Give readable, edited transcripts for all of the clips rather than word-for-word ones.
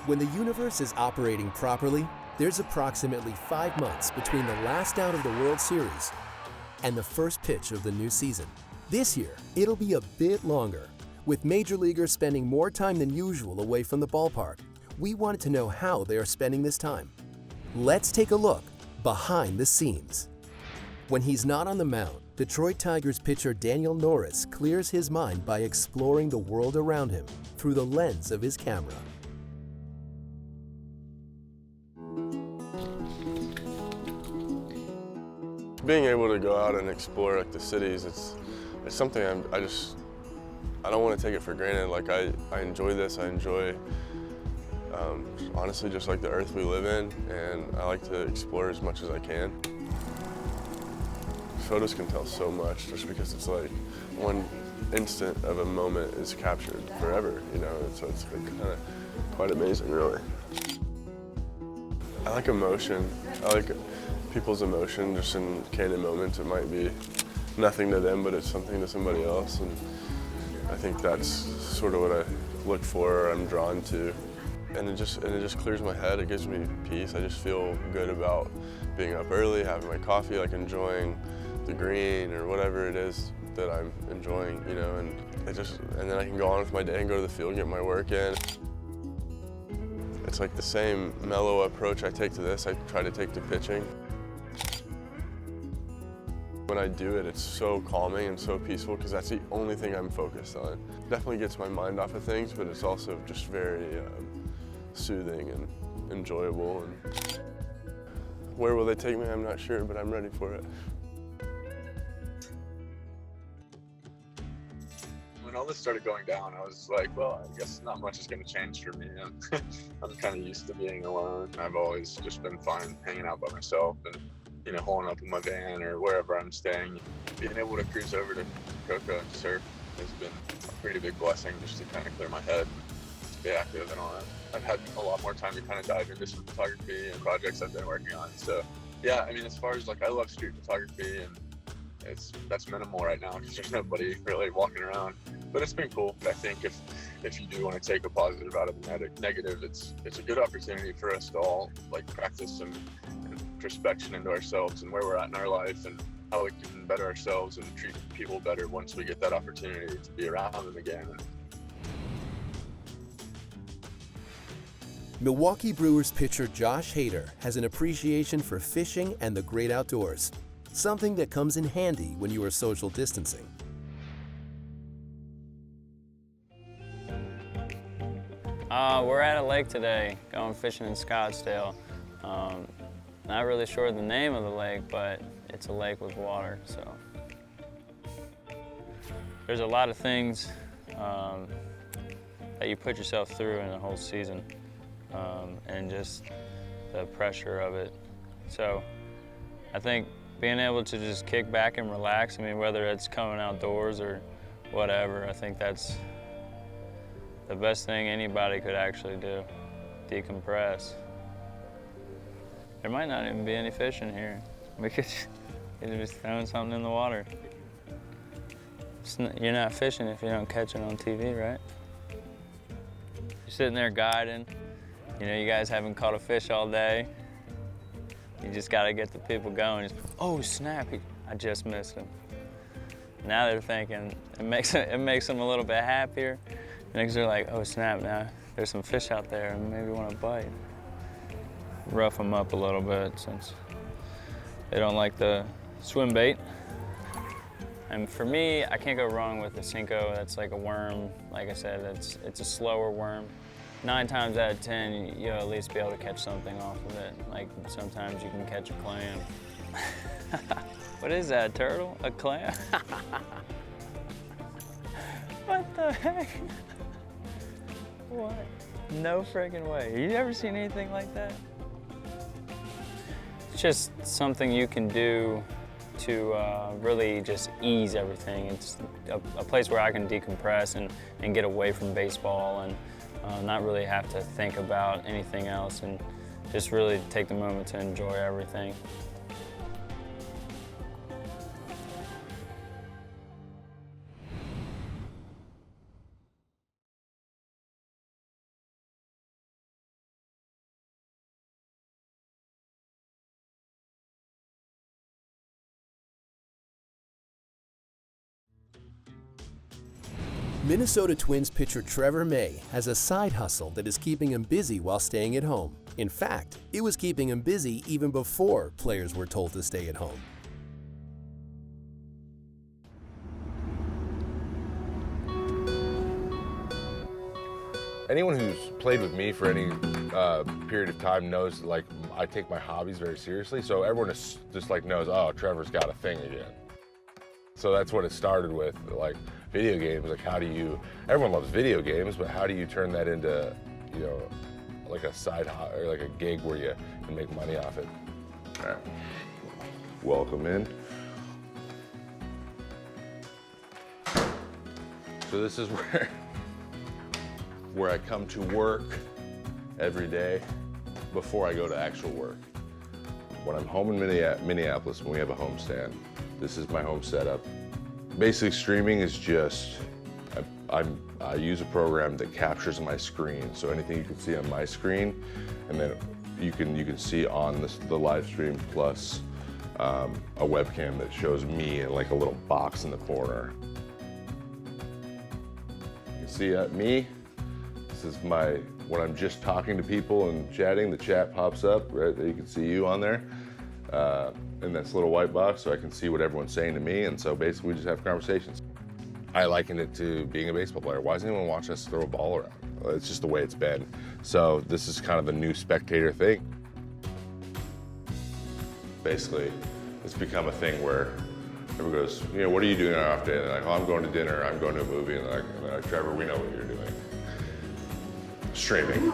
When the universe is operating properly, there's approximately 5 months between the last out of the World Series and the first pitch of the new season. This year, it'll be a bit longer, with major leaguers spending more time than usual away from the ballpark. We wanted to know how they are spending this time. Let's take a look behind the scenes. When he's not on the mound, Detroit Tigers pitcher Daniel Norris clears his mind by exploring the world around him through the lens of his camera. Being able to go out and explore like the cities, it's something I don't want to take it for granted. Like I enjoy this. I enjoy honestly just like the earth we live in, and I like to explore as much as I can. Photos can tell so much just because it's like one instant of a moment is captured forever, you know, so it's kind of quite amazing, really. I like emotion. I like people's emotion just in candid moments. It might be nothing to them, but it's something to somebody else, and I think that's sort of what I look for or I'm drawn to. And it just clears my head. It gives me peace. I just feel good about being up early, having my coffee, like enjoying the green or whatever it is that I'm enjoying, you know, and then I can go on with my day and go to the field and get my work in. It's like the same mellow approach I take to this, I try to take to pitching. When I do it, it's so calming and so peaceful because that's the only thing I'm focused on. Definitely gets my mind off of things, but it's also just very soothing and enjoyable. And where will they take me? I'm not sure, but I'm ready for it. When all this started going down, I was like, well, I guess not much is going to change for me. I'm kind of used to being alone. I've always just been fine hanging out by myself and, you know, holding up in my van or wherever I'm staying. Being able to cruise over to Cocoa and surf has been a pretty big blessing just to kind of clear my head and stay active and all that. I've had a lot more time to kind of dive into some photography and projects I've been working on. So yeah, I mean, as far as like, I love street photography, and that's minimal right now because there's nobody really walking around. But it's been cool. I think if you do want to take a positive out of the negative, it's a good opportunity for us to all like practice some introspection into ourselves and where we're at in our life and how we can better ourselves and treat people better once we get that opportunity to be around them again. Milwaukee Brewers pitcher Josh Hader has an appreciation for fishing and the great outdoors, something that comes in handy when you are social distancing. We're at a lake today, going fishing in Scottsdale. Not really sure the name of the lake, but it's a lake with water, so. There's a lot of things that you put yourself through in a whole season, and just the pressure of it. So I think being able to just kick back and relax, I mean, whether it's coming outdoors or whatever, I think that's the best thing anybody could actually do, decompress. There might not even be any fish in here. We could just throw something in the water. You're not fishing if you don't catch it on TV, right? You're sitting there guiding. You know, you guys haven't caught a fish all day. You just gotta get the people going. Oh snap, I just missed him. Now they're thinking, it makes them a little bit happier. Next they're like, oh snap, now there's some fish out there and maybe want to bite. Rough them up a little bit since they don't like the swim bait. And for me, I can't go wrong with the Cinco. That's like a worm. Like I said, it's a slower worm. 9 times out of 10, you'll at least be able to catch something off of it. Like sometimes you can catch a clam. What is that, a turtle? A clam? What the heck? What? No friggin' way. You ever seen anything like that? It's just something you can do to really just ease everything. It's a place where I can decompress and get away from baseball and not really have to think about anything else and just really take the moment to enjoy everything. Minnesota Twins pitcher Trevor May has a side hustle that is keeping him busy while staying at home. In fact, it was keeping him busy even before players were told to stay at home. Anyone who's played with me for any period of time knows, like, I take my hobbies very seriously. So everyone just like knows, oh, Trevor's got a thing again. So that's what it started with, like video games. Like, how do you? Everyone loves video games, but how do you turn that into, you know, like a side or like a gig where you can make money off it? All right. Welcome in. So this is where I come to work every day before I go to actual work. When I'm home in Minneapolis, when we have a home stand, this is my home setup. Basically, streaming is just, I use a program that captures my screen. So anything you can see on my screen, and then you can see on the live stream, plus a webcam that shows me in like a little box in the corner. You can see me. This is when I'm just talking to people and chatting, the chat pops up, right? You can see you on there in this little white box, so I can see what everyone's saying to me, and so basically we just have conversations. I liken it to being a baseball player. Why does anyone watch us throw a ball around? Well, it's just the way it's been. So this is kind of a new spectator thing. Basically, it's become a thing where everyone goes, you know, what are you doing on our off day? And they're like, oh, I'm going to dinner, I'm going to a movie, and they're like, Trevor, we know what you're doing. Streaming.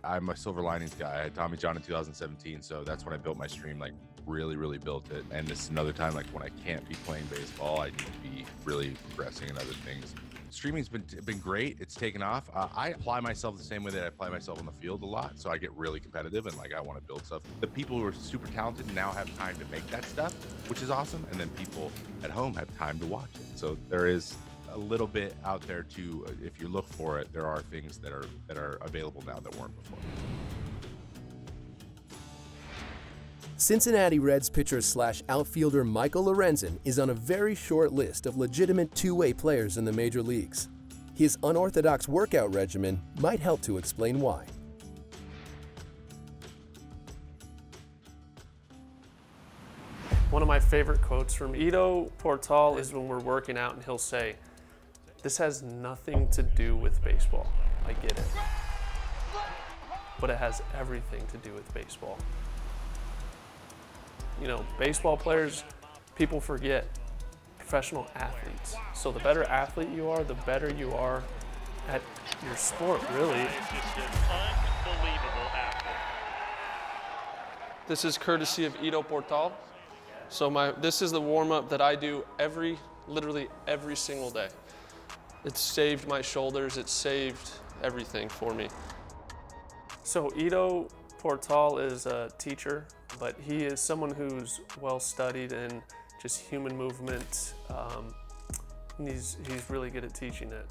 I'm a silver linings guy. I had Tommy John in 2017, so that's when I built my stream, like really built it. And this is another time, like when I can't be playing baseball, I need to be really progressing in other things. Streaming's been great. It's taken off. I apply myself the same way that I apply myself on the field a lot, so I get really competitive and like I want to build stuff. The people who are super talented now have time to make that stuff, which is awesome. And then people at home have time to watch it. So there is a little bit out there too. If you look for it, there are things that are available now that weren't before. Cincinnati Reds pitcher / outfielder Michael Lorenzen is on a very short list of legitimate two-way players in the major leagues. His unorthodox workout regimen might help to explain why. One of my favorite quotes from Ido Portal is when we're working out and he'll say, "This has nothing to do with baseball. I get it. But it has everything to do with baseball." You know, baseball players, people forget, professional athletes. So the better athlete you are, the better you are at your sport, really. Just an unbelievable athlete. This is courtesy of Ido Portal. So this is the warm-up that I do literally every single day. It's saved my shoulders, it's saved everything for me. So Ido Portal is a teacher, but he is someone who's well-studied in just human movement. And he's really good at teaching it.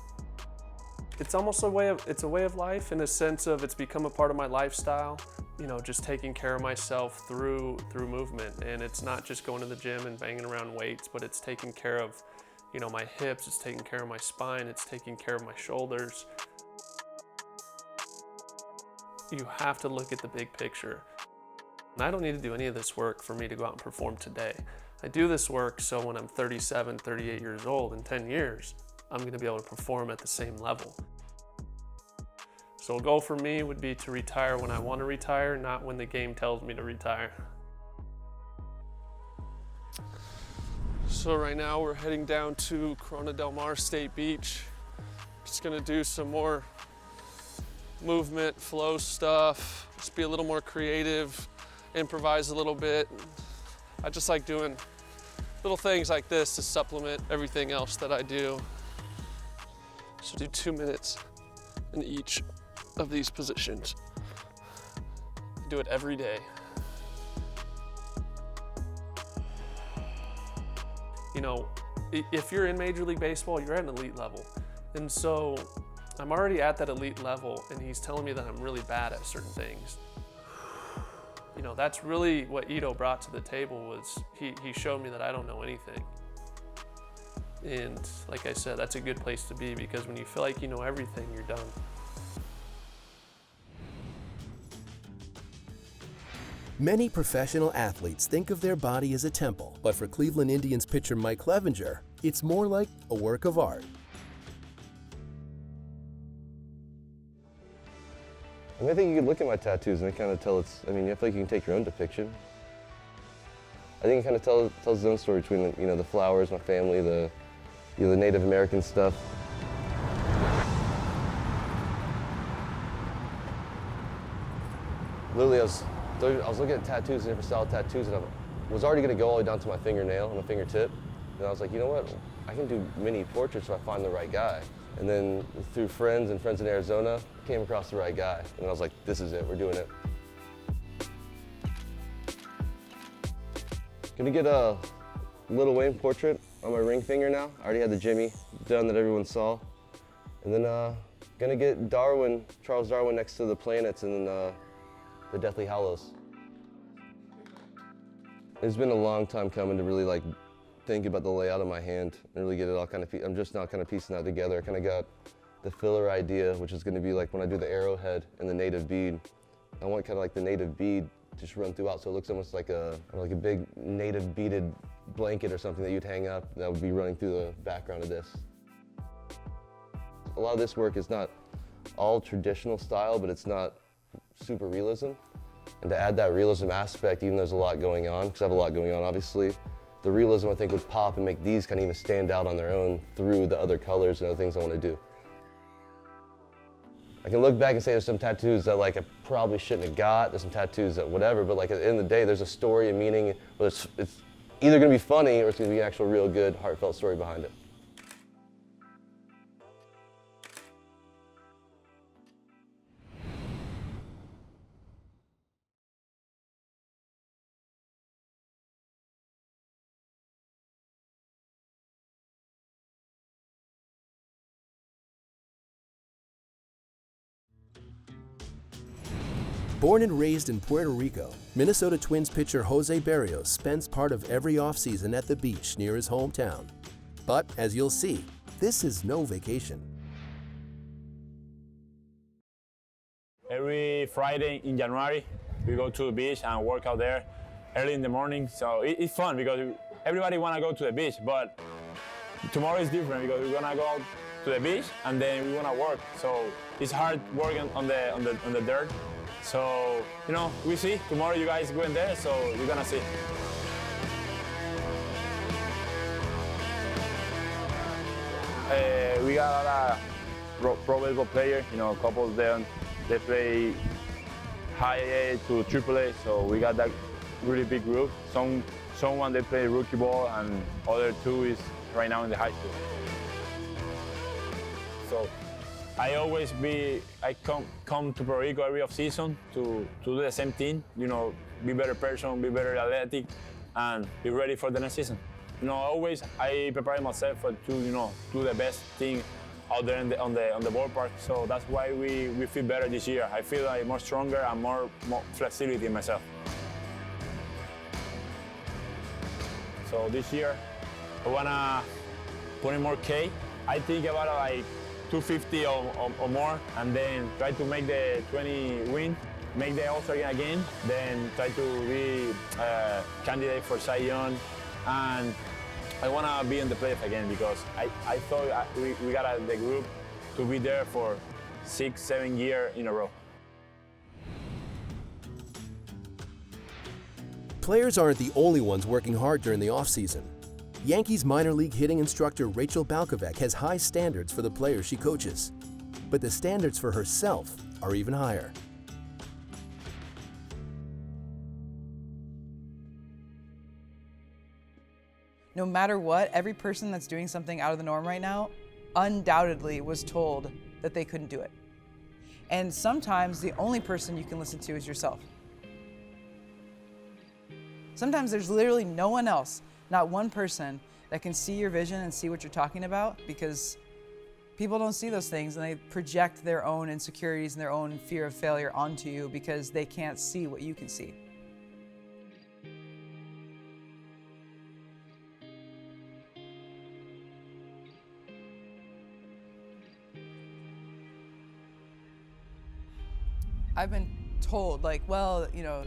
It's almost a way of life in a sense of it's become a part of my lifestyle. You know, just taking care of myself through movement. And it's not just going to the gym and banging around weights, but it's taking care of, you know, my hips, it's taking care of my spine, it's taking care of my shoulders. You have to look at the big picture. And I don't need to do any of this work for me to go out and perform today. I do this work so when I'm 37, 38 years old, in 10 years, I'm gonna be able to perform at the same level. So a goal for me would be to retire when I want to retire, not when the game tells me to retire. So right now we're heading down to Corona Del Mar State Beach. Just gonna do some more movement, flow stuff, just be a little more creative, improvise a little bit. I just like doing little things like this to supplement everything else that I do. So do 2 minutes in each of these positions. Do it every day. You know, if you're in Major League Baseball, you're at an elite level. And so I'm already at that elite level and he's telling me that I'm really bad at certain things. You know, that's really what Ido brought to the table was he showed me that I don't know anything. And like I said, that's a good place to be, because when you feel like you know everything, you're done. Many professional athletes think of their body as a temple, but for Cleveland Indians pitcher Mike Clevenger, it's more like a work of art. I mean, I think you can look at my tattoos and it kind of tell it's, I mean, I feel like you can take your own depiction. I think it kind of tells its own story between, you know, the flowers, my family, the Native American stuff. Literally, I was looking at tattoos, different style tattoos, and I was already going to go all the way down to my fingernail and my fingertip. And I was like, you know what? I can do mini portraits if I find the right guy. And then through friends in Arizona, came across the right guy. And I was like, this is it, we're doing it. Gonna get a Lil Wayne portrait on my ring finger now. I already had the Jimmy done that everyone saw. And then gonna get Darwin, Charles Darwin, next to the planets and then the Deathly Hallows. It's been a long time coming to really like think about the layout of my hand and really get it all kind of, I'm just now kind of piecing that together. I kind of got the filler idea, which is gonna be like when I do the arrowhead and the native bead. I want kind of like the native bead just run throughout, so it looks almost like a big native beaded blanket or something that you'd hang up that would be running through the background of this. A lot of this work is not all traditional style, but it's not super realism. And to add that realism aspect, even though there's a lot going on, because I have a lot going on obviously, the realism I think would pop and make these kind of even stand out on their own through the other colors and other things I want to do. I can look back and say there's some tattoos that like I probably shouldn't have got, there's some tattoos that whatever, but like at the end of the day, there's a story, a meaning, but it's either gonna be funny or it's gonna be an actual real good, heartfelt story behind it. Born and raised in Puerto Rico, Minnesota Twins pitcher Jose Berrios spends part of every offseason at the beach near his hometown. But as you'll see, this is no vacation. Every Friday in January, we go to the beach and work out there early in the morning. So it's fun because everybody want to go to the beach, but tomorrow is different because we're gonna go to the beach and then we want to work. So it's hard working on the dirt. So, you know, we see. Tomorrow you guys go in there, so you're gonna see. We got a lot of pro baseball players, you know, a couple of them, they play high A to triple A, so we got that really big group. Someone they play rookie ball and other two is right now in the high school. So I come to Puerto Rico every off-season to do the same thing, you know, be better person, be better athletic, and be ready for the next season. You know, always I prepare myself to, you know, do the best thing out there on the ballpark. So that's why we feel better this year. I feel like more stronger and more flexibility in myself. So this year, I wanna put in more K. I think about like 250 or more, and then try to make the 20 win, make the All-Star game again, then try to be a candidate for Cy Young, and I want to be in the playoff again because I thought we got the group to be there for 6-7 years in a row. Players aren't the only ones working hard during the offseason. Yankees minor league hitting instructor Rachel Balkovec has high standards for the players she coaches. But the standards for herself are even higher. No matter what, every person that's doing something out of the norm right now undoubtedly was told that they couldn't do it. And sometimes the only person you can listen to is yourself. Sometimes there's literally no one else, not one person, that can see your vision and see what you're talking about, because people don't see those things and they project their own insecurities and their own fear of failure onto you because they can't see what you can see. I've been told, like, well, you know,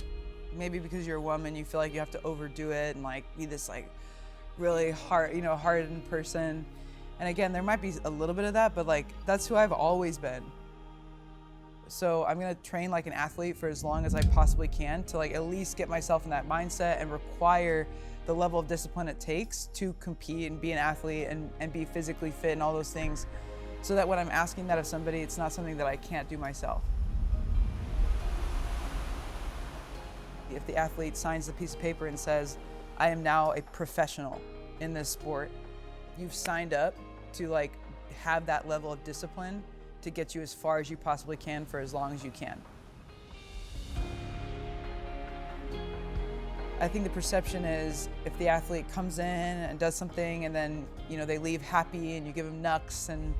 maybe because you're a woman, you feel like you have to overdo it and like be this like really hard, you know, hardened person. And again, there might be a little bit of that, but like that's who I've always been. So I'm gonna train like an athlete for as long as I possibly can to like at least get myself in that mindset and require the level of discipline it takes to compete and be an athlete and be physically fit and all those things, so that when I'm asking that of somebody, it's not something that I can't do myself. If the athlete signs the piece of paper and says, I am now a professional in this sport, you've signed up to like have that level of discipline to get you as far as you possibly can for as long as you can. I think the perception is if the athlete comes in and does something and then, you know, they leave happy and you give them knucks and,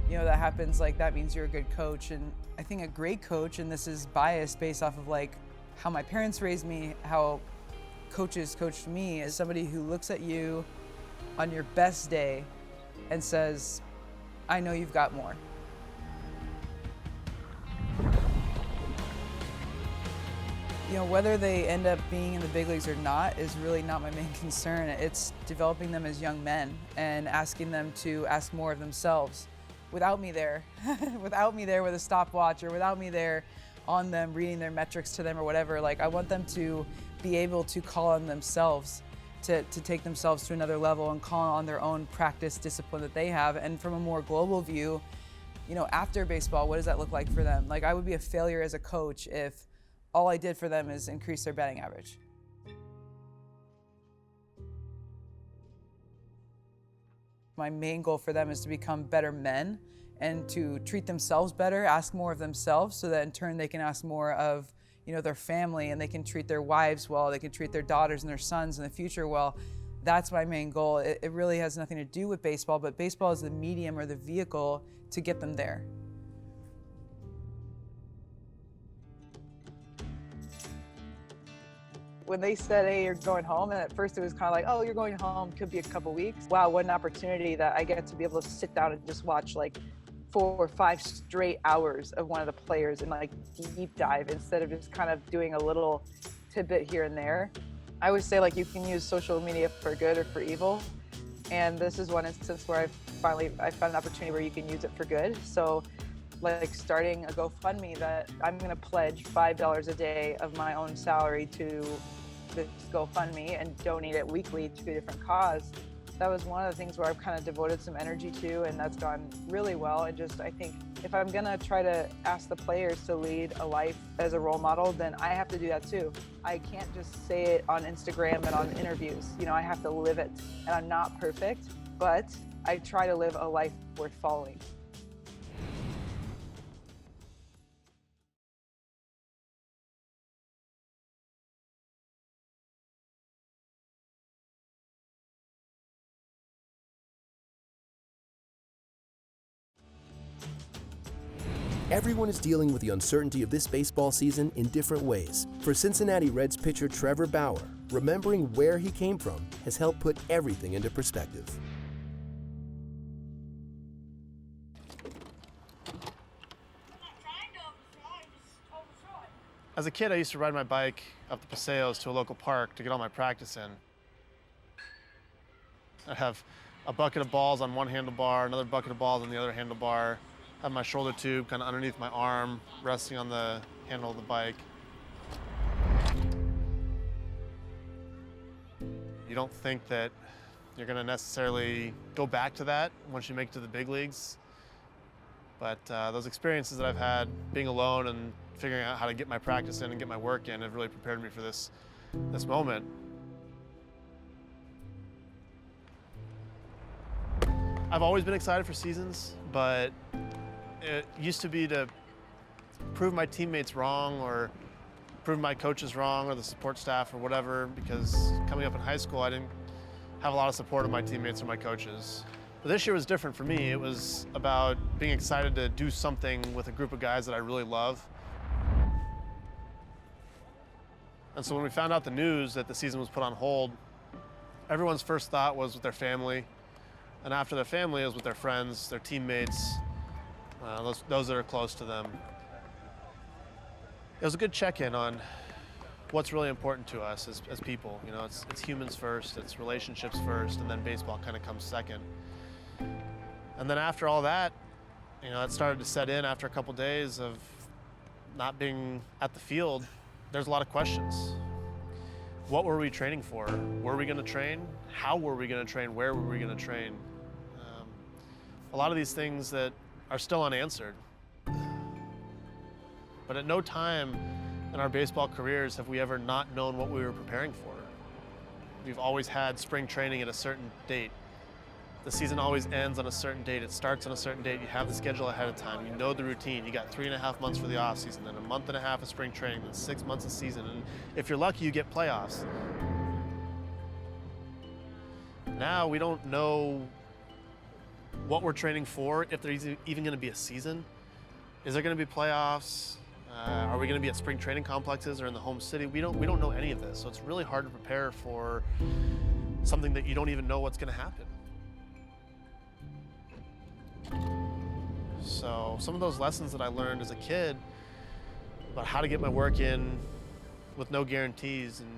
you know, that happens, like that means you're a good coach. And I think a great coach, and this is biased based off of like how my parents raised me, how coaches coached me, is somebody who looks at you on your best day and says, I know you've got more. You know, whether they end up being in the big leagues or not is really not my main concern. It's developing them as young men and asking them to ask more of themselves without me there, without me there with a stopwatch or without me there on them, reading their metrics to them or whatever. Like, I want them to be able to call on themselves to take themselves to another level and call on their own practice discipline that they have. And from a more global view, you know, after baseball, what does that look like for them? Like, I would be a failure as a coach if all I did for them is increase their batting average. My main goal for them is to become better men and to treat themselves better, ask more of themselves, so that in turn they can ask more of, you know, their family, and they can treat their wives well, they can treat their daughters and their sons in the future well. That's my main goal. It really has nothing to do with baseball, but baseball is the medium or the vehicle to get them there. When they said, hey, you're going home, and at first it was kind of like, oh, you're going home, could be a couple weeks. Wow, what an opportunity that I get to be able to sit down and just watch like 4 or 5 straight hours of one of the players and like deep dive instead of just kind of doing a little tidbit here and there. I always say, like, you can use social media for good or for evil. And this is one instance where I found an opportunity where you can use it for good. So like starting a GoFundMe that I'm gonna pledge $5 a day of my own salary to this GoFundMe and donate it weekly to a different cause. That was one of the things where I've kind of devoted some energy to, and that's gone really well. And just, I think if I'm gonna try to ask the players to lead a life as a role model, then I have to do that too. I can't just say it on Instagram and on interviews. You know, I have to live it. And I'm not perfect, but I try to live a life worth following. Everyone is dealing with the uncertainty of this baseball season in different ways. For Cincinnati Reds pitcher Trevor Bauer, remembering where he came from has helped put everything into perspective. As a kid, I used to ride my bike up the Paseos to a local park to get all my practice in. I'd have a bucket of balls on one handlebar, another bucket of balls on the other handlebar, have my shoulder tube kind of underneath my arm, resting on the handle of the bike. You don't think that you're going to necessarily go back to that once you make it to the big leagues. But those experiences that I've had, being alone and figuring out how to get my practice in and get my work in, have really prepared me for this moment. I've always been excited for seasons, but it used to be to prove my teammates wrong or prove my coaches wrong or the support staff or whatever, because coming up in high school, I didn't have a lot of support of my teammates or my coaches. But this year was different for me. It was about being excited to do something with a group of guys that I really love. And so when we found out the news that the season was put on hold, everyone's first thought was with their family. And after their family, it was with their friends, their teammates, those that are close to them. it was a good check-in on what's really important to us as people. You know, it's humans first, it's relationships first, and then baseball kind of comes second. And then after all that, you know, it started to set in after a couple days of not being at the field. There's a lot of questions. What were we training for? Were we going to train? How were we going to train? Where were we going to train? A lot of these things that are still unanswered. But at no time in our baseball careers have we ever not known what we were preparing for. We've always had spring training at a certain date. The season always ends on a certain date. It starts on a certain date. You have the schedule ahead of time. You know the routine. You got 3.5 months for the off season, then a month and a half of spring training, then 6 months of season. And if you're lucky, you get playoffs. Now we don't know what we're training for, if there's even going to be a season. Is there going to be playoffs? Are we going to be at spring training complexes or in the home city? We don't know any of this. So it's really hard to prepare for something that you don't even know what's going to happen. So some of those lessons that I learned as a kid about how to get my work in with no guarantees, and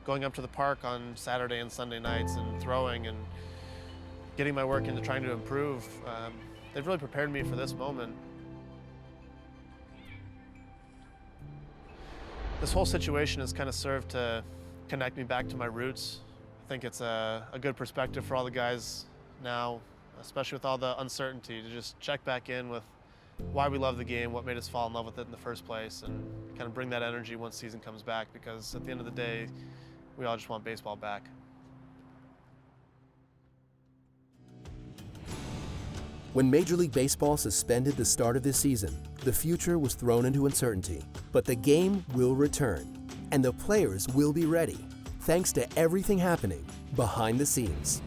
going up to the park on Saturday and Sunday nights and throwing and getting my work into trying to improve, they've really prepared me for this moment. This whole situation has kind of served to connect me back to my roots. I think it's a good perspective for all the guys now, especially with all the uncertainty, to just check back in with why we love the game, what made us fall in love with it in the first place, and kind of bring that energy once season comes back, because at the end of the day, we all just want baseball back. When Major League Baseball suspended the start of this season, the future was thrown into uncertainty. But the game will return, and the players will be ready, thanks to everything happening behind the scenes.